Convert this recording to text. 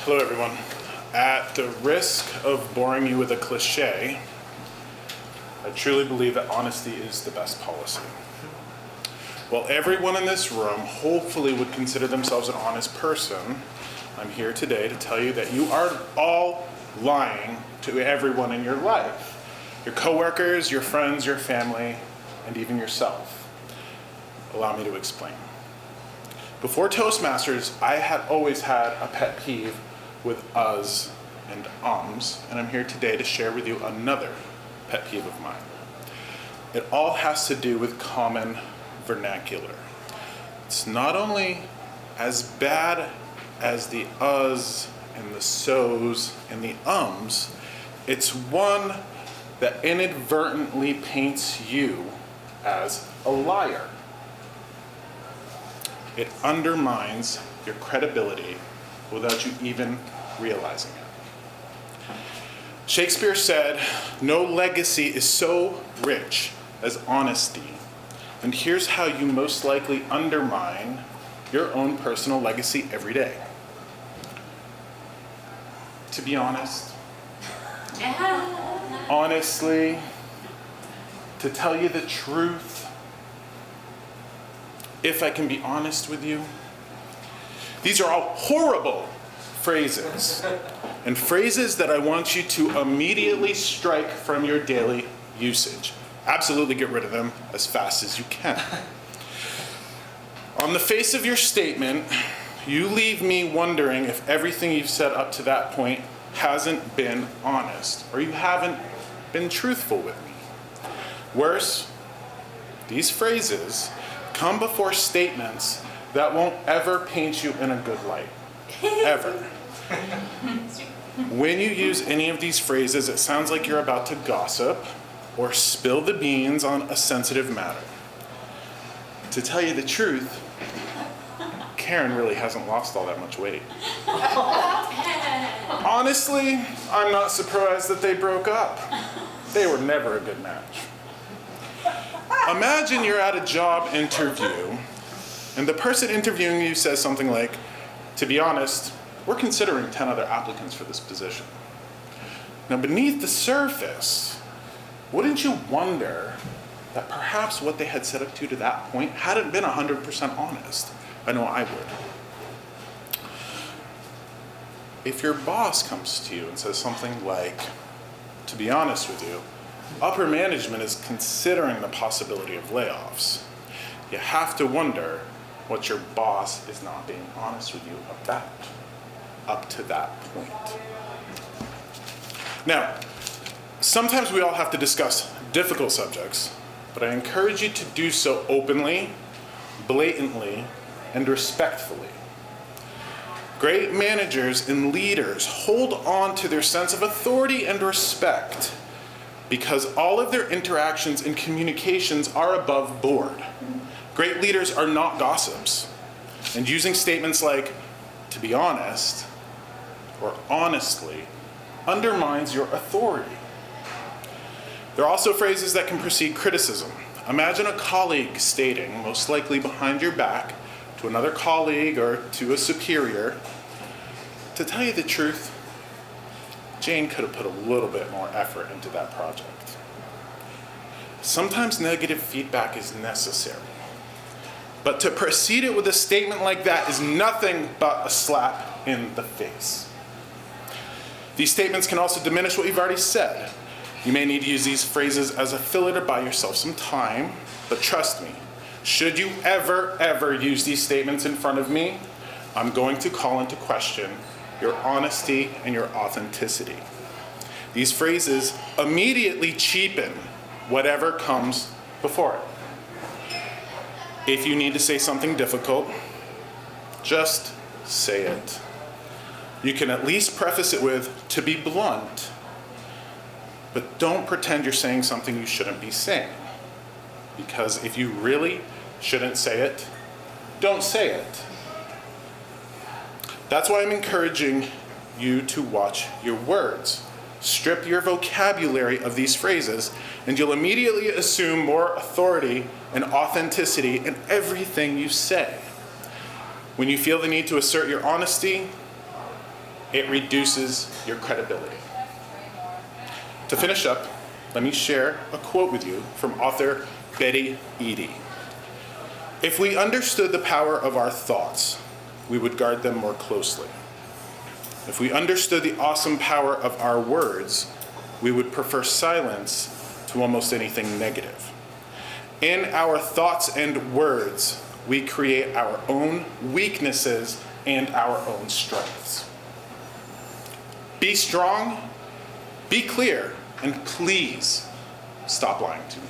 Hello, everyone. At the risk of boring you with a cliche, I truly believe that honesty is the best policy. While everyone in this room hopefully would consider themselves an honest person, I'm here today to tell you that you are all lying to everyone in your life. Your coworkers, your friends, your family, and even yourself. Allow me to explain. Before Toastmasters, I had always had a pet peeve with us and ums, and I'm here today to share with you another pet peeve of mine. It all has to do with common vernacular. It's not only as bad as the us and the so's and the ums, it's one that inadvertently paints you as a liar. It undermines your credibility without you even realizing it. Shakespeare said, "No legacy is so rich as honesty." And here's how you most likely undermine your own personal legacy every day. To be honest, honestly, to tell you the truth, if I can be honest with you. These are all horrible phrases, and phrases that I want you to immediately strike from your daily usage. Absolutely get rid of them as fast as you can. On the face of your statement, you leave me wondering if everything you've said up to that point hasn't been honest, or you haven't been truthful with me. Worse, these phrases come before statements that won't ever paint you in a good light. Ever. When you use any of these phrases, it sounds like you're about to gossip or spill the beans on a sensitive matter. To tell you the truth, Karen really hasn't lost all that much weight. Honestly, I'm not surprised that they broke up. They were never a good match. Imagine you're at a job interview and the person interviewing you says something like, "To be honest, we're considering 10 other applicants for this position." Now, beneath the surface, wouldn't you wonder that perhaps what they had said up to that point hadn't been 100% honest? I know I would. If your boss comes to you and says something like, "To be honest with you, upper management is considering the possibility of layoffs," you have to wonder what your boss is not being honest with you about up to that point. Now, sometimes we all have to discuss difficult subjects, but I encourage you to do so openly, blatantly, and respectfully. Great managers and leaders hold on to their sense of authority and respect because all of their interactions and communications are above board. Great leaders are not gossips, and using statements like "to be honest" or "honestly" undermines your authority. There are also phrases that can precede criticism. Imagine a colleague stating, most likely behind your back, to another colleague or to a superior, "To tell you the truth, Jane could have put a little bit more effort into that project." Sometimes negative feedback is necessary, but to precede it with a statement like that is nothing but a slap in the face. These statements can also diminish what you've already said. You may need to use these phrases as a filler to buy yourself some time, but trust me, should you ever use these statements in front of me, I'm going to call into question your honesty and your authenticity. These phrases immediately cheapen whatever comes before it. If you need to say something difficult, just say it. You can at least preface it with, "To be blunt," but don't pretend you're saying something you shouldn't be saying. Because if you really shouldn't say it, don't say it. That's why I'm encouraging you to watch your words. Strip your vocabulary of these phrases, and you'll immediately assume more authority and authenticity in everything you say. When you feel the need to assert your honesty, it reduces your credibility. To finish up, let me share a quote with you from author Betty Eadie. If we understood the power of our thoughts, we would guard them more closely. If we understood the awesome power of our words, we would prefer silence to almost anything negative. In our thoughts and words, we create our own weaknesses and our own strengths. Be strong, be clear, and please stop lying to me.